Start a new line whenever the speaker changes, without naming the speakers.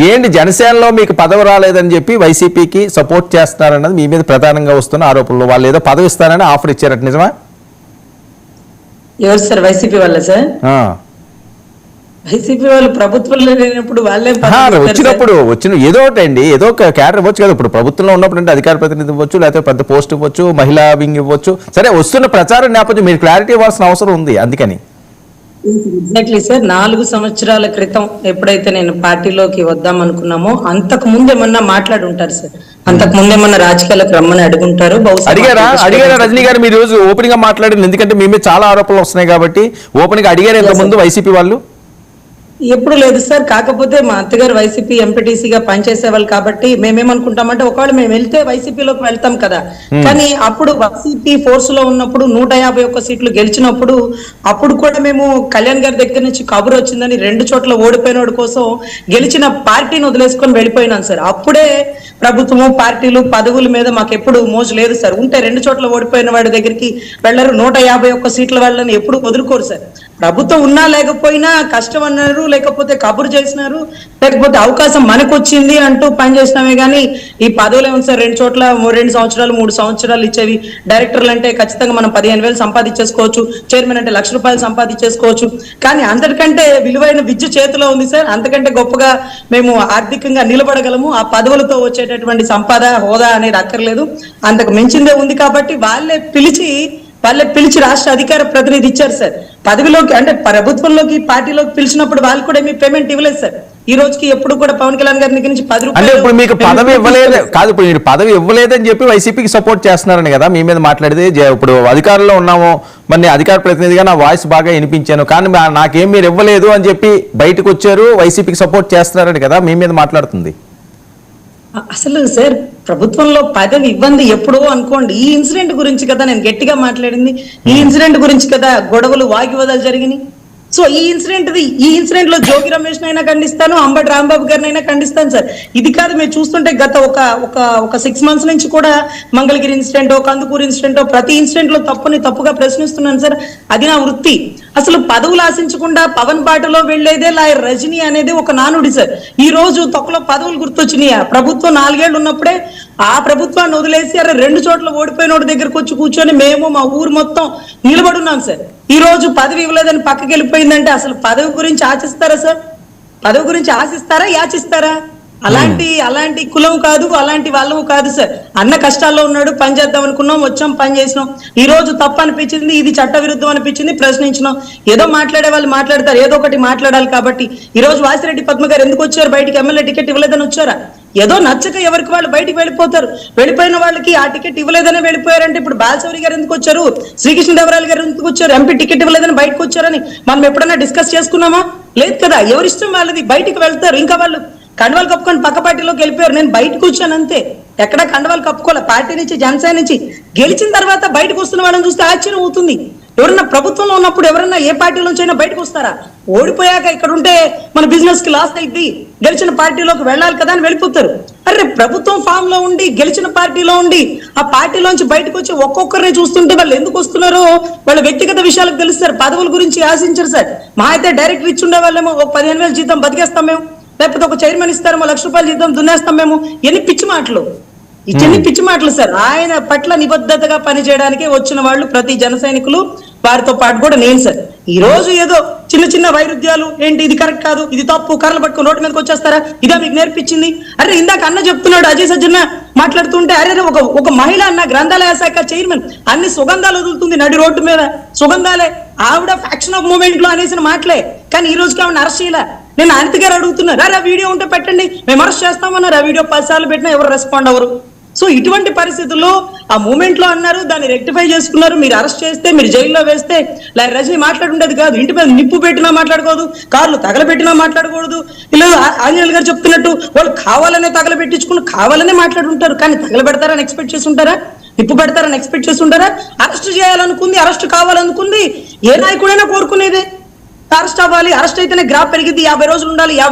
ఏంటి జనసేనలో మీకు పదవి రాలేదని చెప్పి వైసీపీకి సపోర్ట్ చేస్తున్నారన్నది మీ మీద ప్రధానంగా వస్తున్న ఆరోపణలు. వాళ్ళు ఏదో పదవి ఇస్తారని ఆఫర్ ఇచ్చారట, నిజమా?
ఎవరు సార్? వైసీపీ వాళ్ళ సార్? వైసీపీ వాళ్ళు ప్రభుత్వంలో లేనప్పుడు వాళ్ళే
వచ్చినప్పుడు ఏదో ఒకటి అండి, ఏదో ఒక క్యాడర్ ఇవ్వచ్చు కదా. ఇప్పుడు ప్రభుత్వంలో ఉన్నప్పుడు అంటే అధికార ప్రతినిధి ఇవ్వచ్చు, లేకపోతే పెద్ద పోస్ట్ ఇవ్వచ్చు, మహిళా వింగ్ ఇవ్వచ్చు. సరే, వస్తున్న ప్రచారం నేపథ్యం మీరు క్లారిటీ ఇవ్వాల్సిన అవసరం ఉంది. అందుకని
ఎగ్జాక్ట్లీ సార్, 4 సంవత్సరాల క్రితం ఎప్పుడైతే నేను పార్టీలోకి వద్దాం అనుకున్నామో అంతకు ముందు ఏమన్నా మాట్లాడి ఉంటారు సార్. అంతకు ముందు ఏమన్నా రాజకీయాలకు రమ్మని అడుగుంటారు.
అడిగారా రజనీ గారు మీరు రోజు ఓపెన్ గా మాట్లాడింది? ఎందుకంటే మీ మీద చాలా ఆరోపణలు వస్తున్నాయి కాబట్టి ఓపెన్ గా అడిగారు ఇంత ముందు వైసీపీ వాళ్ళు?
ఎప్పుడు లేదు సార్. కాకపోతే మా అత్తగారు వైసీపీ ఎంపీటీసీగా పనిచేసేవాళ్ళు కాబట్టి మేమేమనుకుంటామంటే ఒకవేళ మేము వెళ్తే వైసీపీలోకి వెళ్తాం కదా. కానీ అప్పుడు వైసీపీ ఫోర్స్ లో ఉన్నప్పుడు 151 సీట్లు గెలిచినప్పుడు అప్పుడు కూడా మేము కళ్యాణ్ గారి దగ్గర నుంచి కబురు వచ్చిందని 2 చోట్ల ఓడిపోయినోడి కోసం గెలిచిన పార్టీని వదిలేసుకొని వెళ్ళిపోయినాను సార్. అప్పుడే ప్రభుత్వము పార్టీలు పదవుల మీద మాకు ఎప్పుడు మోజు లేదు సార్. ఉంటే 2 చోట్ల ఓడిపోయిన వాడి దగ్గరికి వెళ్ళరు, 151 సీట్ల వాళ్ళని ఎప్పుడు వదులుకోరు సార్. ప్రభుత్వం ఉన్నా లేకపోయినా కష్టం అన్నారు, లేకపోతే కబురు చేసినారు, లేకపోతే అవకాశం మనకు వచ్చింది అంటూ పనిచేసినామే. కానీ ఈ పదవులు ఏమో సార్ 2 చోట్ల 2 సంవత్సరాలు 3 సంవత్సరాలు ఇచ్చేవి. డైరెక్టర్లు అంటే ఖచ్చితంగా మనం 15,000 సంపాదించేసుకోవచ్చు, చైర్మన్ అంటే ₹1,00,000 సంపాదించేసుకోవచ్చు. కానీ అందరికంటే విలువైన విద్య చేతిలో ఉంది సార్. అంతకంటే గొప్పగా మేము ఆర్థికంగా నిలబడగలము. ఆ పదవులతో వచ్చేటటువంటి సంపద హోదా అనేది అక్కర్లేదు, అంతకు మించిందే ఉంది. కాబట్టి వాళ్ళే పిలిచి రాష్ట్ర అధికార ప్రతినిధి ఇచ్చారు సార్. పదవిలోకి అంటే ప్రభుత్వంలోకి పార్టీలోకి పిలిచినప్పుడు వాళ్ళు కూడా ఏమి పేమెంట్ ఇవ్వలేదు సార్. ఈ రోజుకి ఎప్పుడు కూడా పవన్ కళ్యాణ్ గారి దగ్గర నుంచి 10 రూపాయలు.
ఇప్పుడు మీకు పదవి ఇవ్వలేదు కాదు, ఇప్పుడు మీరు పదవి ఇవ్వలేదని చెప్పి వైసీపీకి సపోర్ట్ చేస్తున్నారని కదా మీ మీద మాట్లాడితే. ఇప్పుడు అధికారంలో ఉన్నాము, మరి అధికార ప్రతినిధిగా నా వాయిస్ బాగా వినిపించాను, కానీ నాకేం మీరు ఇవ్వలేదు అని చెప్పి బయటకు వచ్చారు, వైసీపీకి సపోర్ట్ చేస్తున్నారని కదా మీ మీద మాట్లాడుతుంది.
అసలు సార్ ప్రభుత్వంలో పదవి ఇవ్వండి ఎప్పుడో అనుకోండి. ఈ ఇన్సిడెంట్ గురించి కదా నేను గట్టిగా మాట్లాడింది. ఈ ఇన్సిడెంట్ గురించి కదా గొడవలు వాగ్వివాదాలు జరిగినాయి. సో ఈ ఇన్సిడెంట్ లో జోగి రమేష్ నైనా ఖండిస్తాను, అంబటి రాంబాబు గారినైనా ఖండిస్తాను సార్. ఇది కాదు మీరు చూస్తుంటే గత ఒక 6 months నుంచి కూడా మంగళగిరి ఇన్సిడెంటో కందుకూరు ఇన్సిడెంటో ప్రతి ఇన్సిడెంట్ లో తప్పుగా ప్రశ్నిస్తున్నాను సార్. అది నా వృత్తి. అసలు పదవులు ఆశించకుండా పవన్ బాటలో వెళ్లేదే లాయర్ రజనీ అనేది ఒక నానుడి సార్. ఈ రోజు తొక్కలో పదవులు గుర్తొచ్చినాయా? ప్రభుత్వం 4 ఏళ్ళు ఉన్నప్పుడే ఆ ప్రభుత్వాన్ని వదిలేసి 2 చోట్ల ఓడిపోయినోడి దగ్గరకు వచ్చి కూర్చొని మేము మా ఊరు మొత్తం నిలబడున్నాం సార్. ఈ రోజు పదవి ఇవ్వలేదని పక్కకి వెళ్ళిపోయిందంటే అసలు పదవి గురించి ఆశిస్తారా సార్? పదవి గురించి ఆశిస్తారా, యాచిస్తారా? అలాంటి కులం కాదు, అలాంటి వాళ్ళము కాదు సార్. అన్న కష్టాల్లో ఉన్నాడు, పని చేద్దాం అనుకున్నాం, వచ్చాం, పని చేసినాం. ఈ రోజు తప్పు అనిపించింది, ఇది చట్ట విరుద్ధం అనిపించింది, ప్రశ్నించినాం. ఏదో మాట్లాడే వాళ్ళు మాట్లాడతారు, ఏదో ఒకటి మాట్లాడాలి. కాబట్టి ఈ రోజు వాసిరెడ్డి పద్మ గారు ఎందుకు వచ్చారు బయటికి? ఎమ్మెల్యే టికెట్ ఇవ్వలేదని వచ్చారా? ఏదో నచ్చక ఎవరికి వాళ్ళు బయటికి వెళ్ళిపోతారు. వెళ్ళిపోయిన వాళ్ళకి ఆ టికెట్ ఇవ్వలేదని వెళ్ళిపోయారంటే ఇప్పుడు బాలశౌరి గారు ఎందుకు వచ్చారు, శ్రీకృష్ణదేవరాయలు గారు ఎందుకు వచ్చారు, ఎంపీ టికెట్ ఇవ్వలేదని బయటకు వచ్చారని మనం ఎప్పుడన్నా డిస్కస్ చేసుకున్నామా? లేదు కదా. ఎవరిష్టం వాళ్ళది, బయటికి వెళ్తారు. ఇంకా వాళ్ళు కండవాలు కప్పుకొని పక్క పార్టీలోకి వెళ్ళిపోయారు. నేను బయటకు వచ్చాను అంతే, ఎక్కడ కండవాలు కప్పుకోలే. పార్టీ నుంచి జనసేన నుంచి గెలిచిన తర్వాత బయటకు వస్తున్న వాళ్ళని చూస్తే ఆశ్చర్యం అవుతుంది. ఎవరన్నా ప్రభుత్వంలో ఉన్నప్పుడు ఎవరన్నా ఏ పార్టీలోంచి అయినా బయటకు వస్తారా? ఓడిపోయాక ఇక్కడ ఉంటే మన బిజినెస్ కి లాస్ అయింది, గెలిచిన పార్టీలోకి వెళ్ళాలి కదా అని వెళ్ళిపోతారు. అరే ప్రభుత్వం ఫామ్ లో ఉండి గెలిచిన పార్టీలో ఉండి ఆ పార్టీలోంచి బయటకు వచ్చి ఒక్కొక్కరిని చూస్తుంటే వాళ్ళు ఎందుకు వస్తున్నారో వాళ్ళ వ్యక్తిగత విషయాలకు తెలుస్తారు. పదవుల గురించి ఆశించరు సార్. మా అయితే డైరెక్ట్ ఇచ్చి ఉండే వాళ్ళేమో ఒక 15,000 జీతం బతికేస్తాం మేము, లేకపోతే ఒక చైర్మన్ ఇస్తారేమో ₹1,00,000 జీతం దున్నేస్తాం మేము. ఎన్ని పిచ్చి మాటలు, ఇవన్నీ పిచ్చి మాటలు సార్. ఆయన పట్ల నిబద్ధతగా పనిచేయడానికి వచ్చిన వాళ్ళు ప్రతి జన సైనికులు, వారితో పాటు కూడా నేను సార్. ఈ రోజు ఏదో చిన్న వైరుధ్యాలు ఏంటి, ఇది కరెక్ట్ కాదు, ఇది తప్పు, కర్రలు పట్టుకుని రోడ్డు మీదకి వచ్చేస్తారా? ఇదా మీకు నేర్పించింది? అరే ఇందాక అన్న చెప్తున్నాడు, అజయ్ సజ్జన్న మాట్లాడుతుంటే, అరే ఒక మహిళ అన్న గ్రంథాలయ శాఖ చైర్మన్ అన్ని సుగంధాలు వదులుతుంది నడి రోడ్డు మీద, సుగంధాలే. ఆవిడ ఫ్యాక్షన్ ఆఫ్ మూమెంట్ లో అనేసిన మాటలే. కానీ ఈ రోజుకి ఆవిడ అరెస్ట్ చేయలే. నేను అనిత గారు అడుగుతున్నారు, అరే ఆ వీడియో ఉంటే పెట్టండి, మేము అరెస్ట్ చేస్తామన్నారు. ఆ వీడియో 10 సార్లు పెట్టినా ఎవరు రెస్పాండ్ అవ్వరు. సో ఇటువంటి పరిస్థితుల్లో ఆ మూమెంట్ లో అన్నారు, దాన్ని రెక్టిఫై చేసుకున్నారు. మీరు అరెస్ట్ చేస్తే, మీరు జైల్లో వేస్తే రజనీ మాట్లాడుండేది కాదు. ఇంటి మీద నిప్పు పెట్టినా మాట్లాడకూడదు, కార్లు తగలబెట్టినా మాట్లాడకూడదు. ఇలా ఆంజనేయులు గారు చెప్తున్నట్టు వాళ్ళు కావాలనే తగలబెట్టించుకుని కావాలనే మాట్లాడుంటారు. కానీ తగలబెడతారని ఎక్స్పెక్ట్ చేసి ఉంటారా? నిప్పు పెడతారని ఎక్స్పెక్ట్ చేసి ఉంటారా? అరెస్ట్ చేయాలనుకుంది, అరెస్ట్ కావాలనుకుంది ఏ నాయకుడైనా కోరుకునేదే. అరెస్ట్ అవ్వాలి, అరెస్ట్ అయితేనే గ్రాఫ్ పెరిగింది, 50 రోజులు ఉండాలి, 50